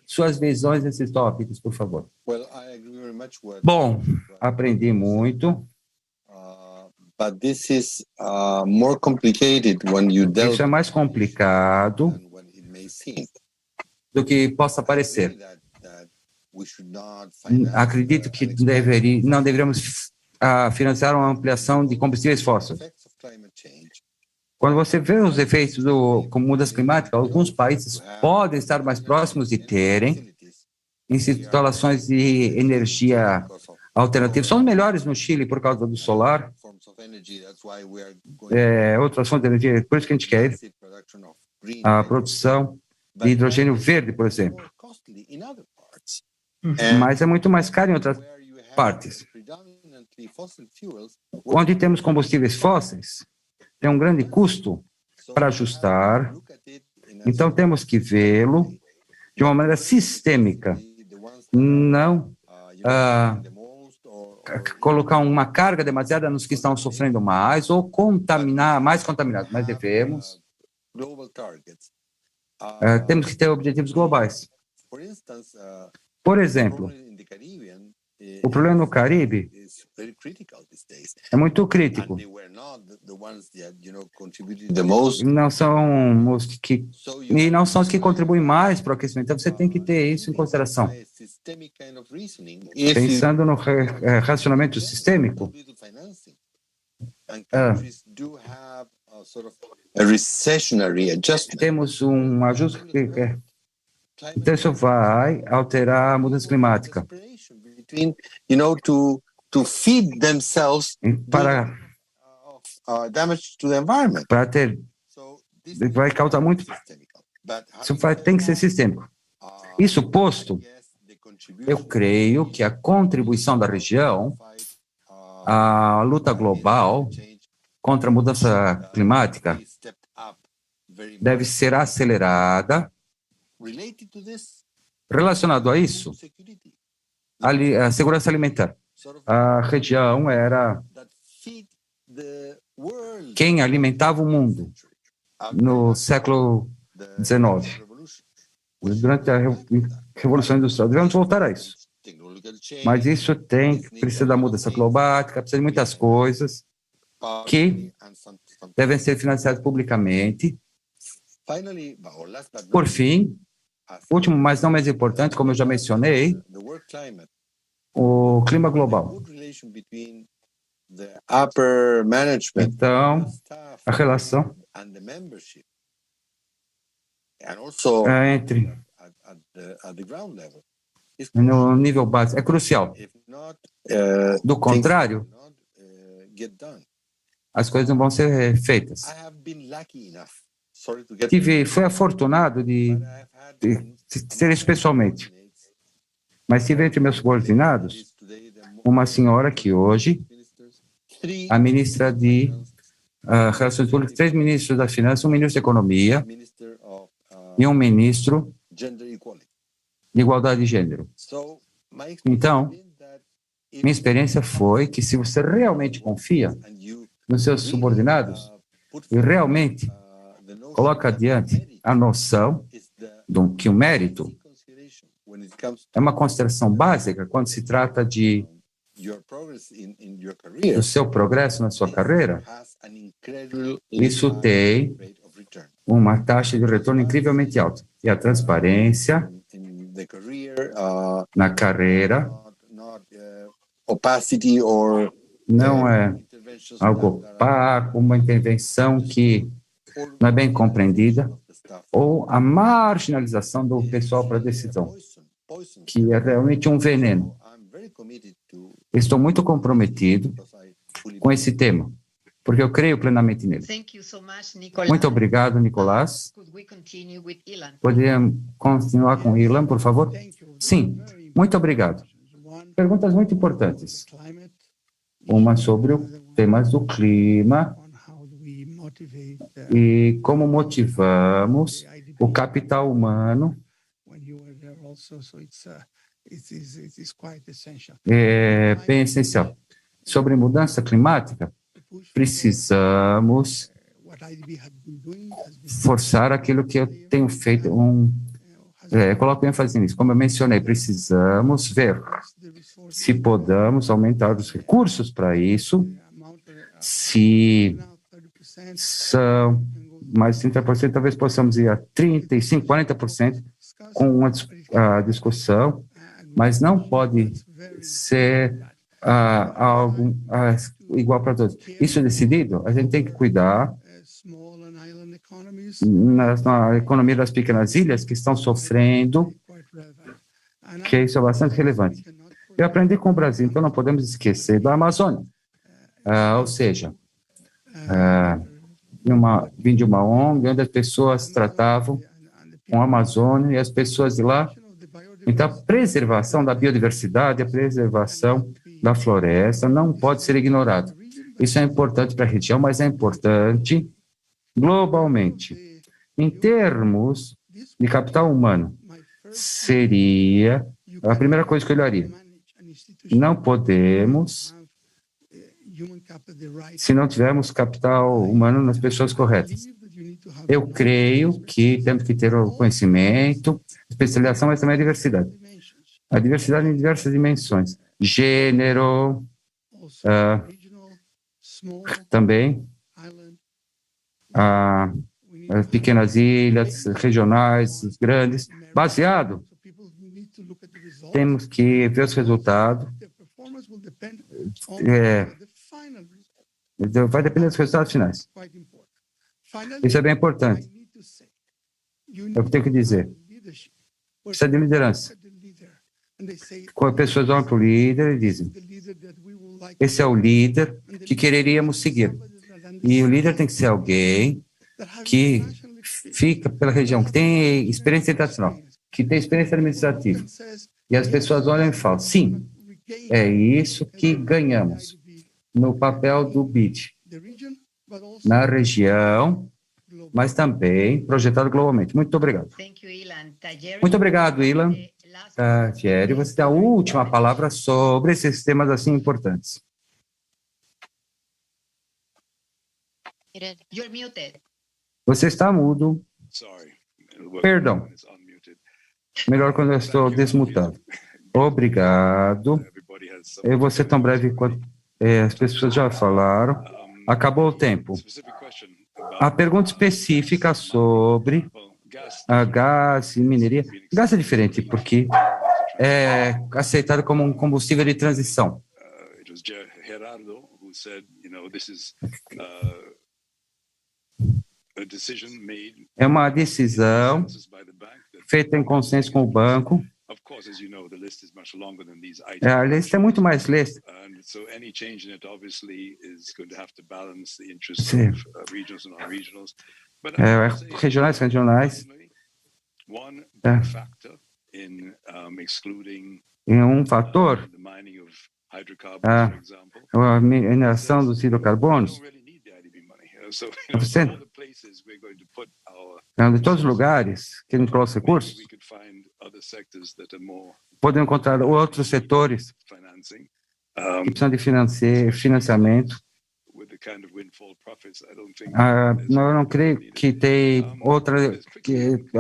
Suas visões nesses tópicos, por favor. Bom, aprendi muito. Isso é mais complicado do que possa parecer. Acredito que não deveríamos financiar uma ampliação de combustíveis fósseis. Quando você vê os efeitos como mudança climática, alguns países podem estar mais próximos de terem instalações de energia alternativa. São melhores no Chile por causa do solar. Outras fontes de energia, por isso que a gente quer a produção de hidrogênio verde, por exemplo. Mas é muito mais caro em outras partes. Onde temos combustíveis fósseis, tem um grande custo para ajustar. Então, temos que vê-lo de uma maneira sistêmica. Não colocar uma carga demasiada nos que estão sofrendo mais ou mais contaminados, mas devemos. Temos que ter objetivos globais. Por exemplo, o problema no Caribe é muito crítico. Não são os que contribuem mais para o aquecimento. Então, você tem que ter isso em consideração. Pensando no racionamento sistêmico, temos um ajuste que então isso vai alterar a mudança climática. Para ter, vai causar muito. Isso tem que ser sistêmico. Isso posto, eu creio que a contribuição da região à luta global contra a mudança climática deve ser acelerada Relacionado a isso, a segurança alimentar. A região era quem alimentava o mundo no século XIX, durante a Revolução Industrial. Devemos voltar a isso. Mas isso precisa da mudança climática, precisa de muitas coisas que devem ser financiadas publicamente. Por fim, último, mas não menos importante, como eu já mencionei, o clima global. Então, a relação entre no nível básico é crucial. Do contrário, as coisas não vão ser feitas. Fui afortunado de ser isso pessoalmente. Mas tive entre meus subordinados uma senhora que hoje, a ministra de Relações Públicas, 3 ministros da Finança, um ministro da Economia e um ministro de Igualdade de Gênero. Então, minha experiência foi que se você realmente confia nos seus subordinados e realmente coloca adiante a noção de que o mérito é uma consideração básica quando se trata do seu progresso na sua carreira, isso tem uma taxa de retorno incrivelmente alta. E a transparência na carreira não é algo opaco, uma intervenção que não é bem compreendida, ou a marginalização do pessoal para a decisão, que é realmente um veneno. Estou muito comprometido com esse tema, porque eu creio plenamente nele. Muito obrigado, Nicolás. Poderíamos continuar com Ilan, por favor? Sim, muito obrigado. Perguntas muito importantes. Uma sobre os temas do clima e como motivamos o capital humano. É bem essencial. Sobre mudança climática, precisamos forçar aquilo que eu tenho feito. Coloco ênfase nisso. Como eu mencionei, precisamos ver se podemos aumentar os recursos para isso, se são mais de 30%, talvez possamos ir a 35%, 40% com a discussão, mas não pode ser algo igual para todos. Isso é decidido, a gente tem que cuidar na economia das pequenas ilhas que estão sofrendo, que isso é bastante relevante. Eu aprendi com o Brasil, então não podemos esquecer da Amazônia. Ou seja, vim de uma ONG onde as pessoas tratavam com a Amazônia e as pessoas de lá. Então, a preservação da biodiversidade, a preservação da floresta não pode ser ignorado. Isso é importante para a região, mas é importante globalmente. Em termos de capital humano, seria a primeira coisa que eu olharia. Não podemos, se não tivermos capital humano nas pessoas corretas. Eu creio que temos que ter o conhecimento, especialização, mas também a diversidade. A diversidade em diversas dimensões. Gênero, também as pequenas ilhas, regionais, grandes, baseado. Temos que ver os resultados. Vai depender dos resultados finais. Isso é bem importante. Eu tenho que dizer. Precisa de liderança. Quando pessoas olham para o líder e dizem, esse é o líder que quereríamos seguir. E o líder tem que ser alguém que fica pela região, que tem experiência internacional, que tem experiência administrativa. E as pessoas olham e falam, sim, é isso que ganhamos no papel do BID. Na região, mas também projetado globalmente. Muito obrigado. Muito obrigado, Ilan. Thierry, você tem a última palavra sobre esses temas assim importantes. Você está mudo. Perdão. Melhor quando eu estou desmutado. Obrigado. Eu vou ser tão breve quanto as pessoas já falaram. Acabou o tempo. A pergunta específica sobre a gás e mineria. Gás é diferente porque é aceitado como um combustível de transição. É uma decisão feita em consenso com o banco. A lista é muito mais lista. Sim. Regionais. É um fator. A mineração dos hidrocarbonos. De todos os lugares que a gente coloca recursos, podemos encontrar outros setores que precisam de financiamento. Eu não creio que tem outra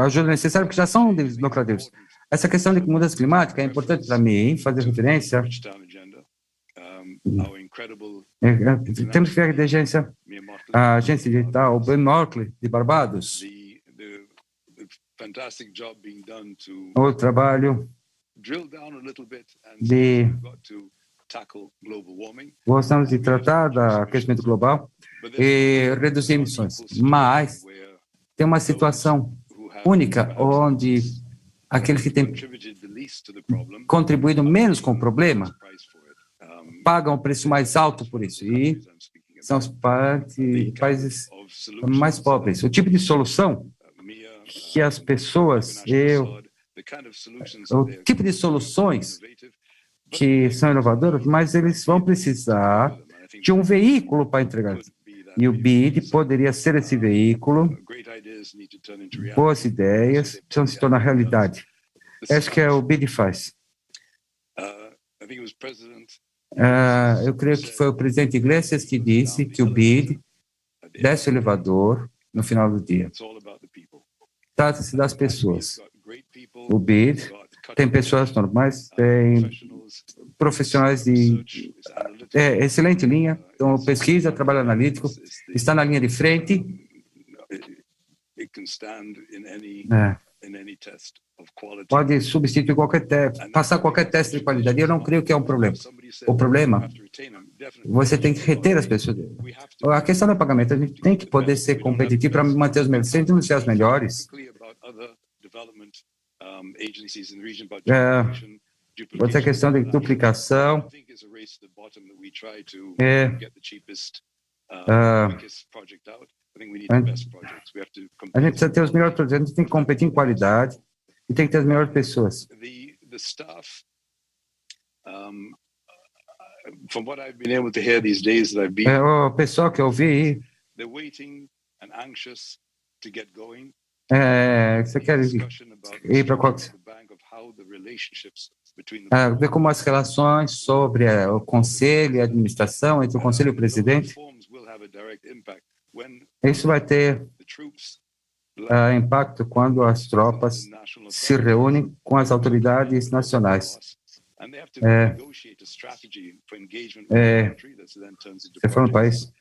ajuda necessária, porque já são lucrativos. Essa questão de mudança climática é importante para mim fazer referência. Temos que ver a agência digital, o Ben Markley, de Barbados. O trabalho de gostamos de tratar do aquecimento global e reduzir emissões, mas tem uma situação única onde aqueles que têm contribuído menos com o problema pagam o preço mais alto por isso, e são os países mais pobres. O tipo de solução que as pessoas, o tipo de soluções que são inovadoras, mas eles vão precisar de um veículo para entregar. E o BID poderia ser esse veículo. Boas ideias precisam se tornar realidade. Acho que é o BID faz. Eu creio que foi o presidente Iglesias que disse que o BID desce o elevador no final do dia. Trata-se das pessoas. O BID tem pessoas normais, tem profissionais de excelente linha, então pesquisa, trabalho analítico, está na linha de frente. Pode substituir qualquer teste, passar qualquer teste de qualidade. Eu não creio que é um problema. O problema, você tem que reter as pessoas. A questão do pagamento, a gente tem que poder ser competitivo para manter os melhores, sempre anunciar os melhores. Outra questão de duplicação. A gente precisa ter os melhores projetos, a gente tem que competir em qualidade e tem que ter as melhores pessoas. O pessoal que eu vi, você quer ir para qual? Ver como as relações sobre o conselho e a administração, entre o conselho e o presidente, isso vai ter impacto quando as tropas se reúnem com as autoridades nacionais. Você for no país,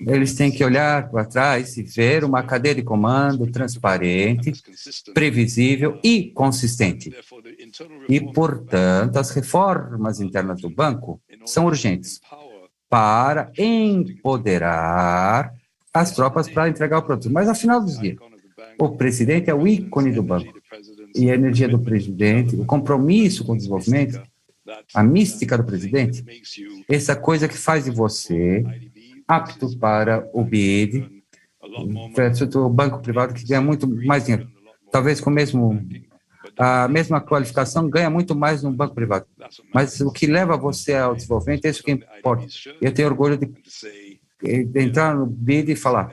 eles têm que olhar para trás e ver uma cadeia de comando transparente, previsível e consistente. E, portanto, as reformas internas do banco são urgentes para empoderar as tropas para entregar o produto. Mas, ao final dos dias, o presidente é o ícone do banco. E a energia do presidente, o compromisso com o desenvolvimento, a mística do presidente, essa coisa que faz de você apto para o BID, o banco privado que ganha muito mais dinheiro. Talvez com a mesma qualificação ganha muito mais no banco privado. Mas o que leva você ao desenvolvimento é isso que importa. Eu tenho orgulho de entrar no BID e falar,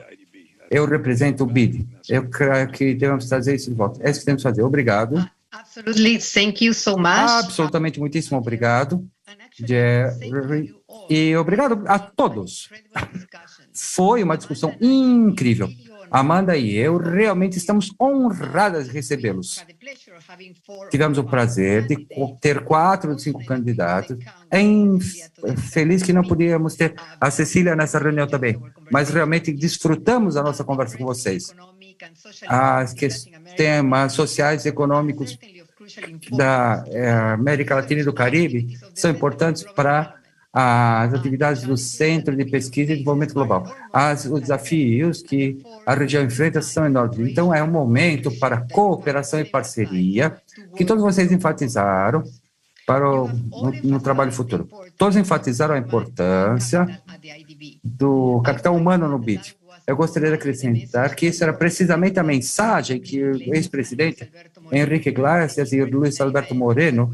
Eu represento o BID. Eu creio que devemos trazer isso de volta. É isso que temos que fazer. Obrigado. Absolutely. Thank you so much. Absolutamente, muitíssimo obrigado, Jerry. E obrigado a todos. Foi uma discussão incrível. Amanda e eu realmente estamos honradas de recebê-los. Tivemos o prazer de ter 4 dos 5 candidatos. Feliz que não podíamos ter a Cecília nessa reunião também, mas realmente desfrutamos a nossa conversa com vocês. Temas sociais e econômicos da América Latina e do Caribe são importantes para as atividades do Centro de Pesquisa e Desenvolvimento Global. Os desafios que a região enfrenta são enormes. Então, é um momento para cooperação e parceria, que todos vocês enfatizaram no trabalho futuro. Todos enfatizaram a importância do capital humano no BID. Eu gostaria de acrescentar que isso era precisamente a mensagem que o ex-presidente Henrique Iglesias e Luiz Alberto Moreno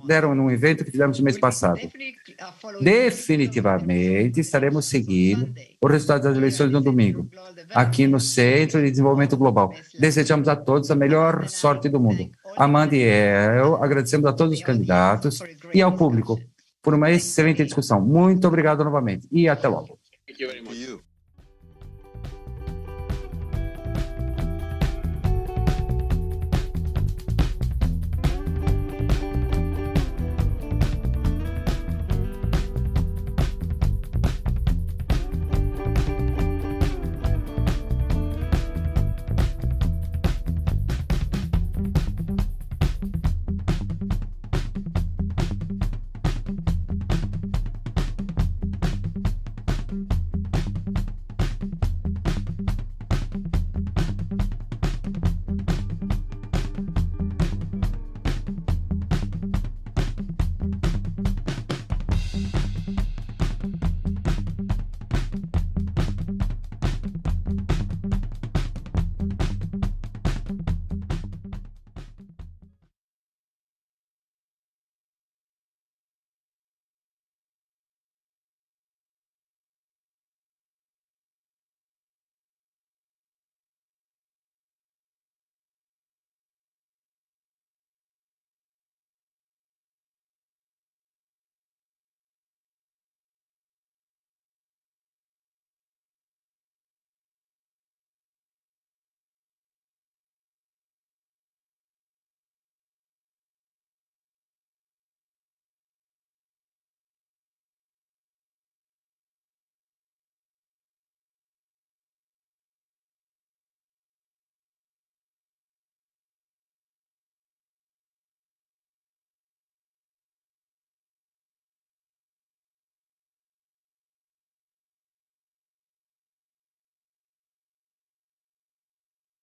deram num evento que fizemos no mês passado. Definitivamente estaremos seguindo o resultado das eleições no domingo, aqui no Centro de Desenvolvimento Global. Desejamos a todos a melhor sorte do mundo. Amanda e eu agradecemos a todos os candidatos e ao público por uma excelente discussão. Muito obrigado novamente e até logo. Thank you very much.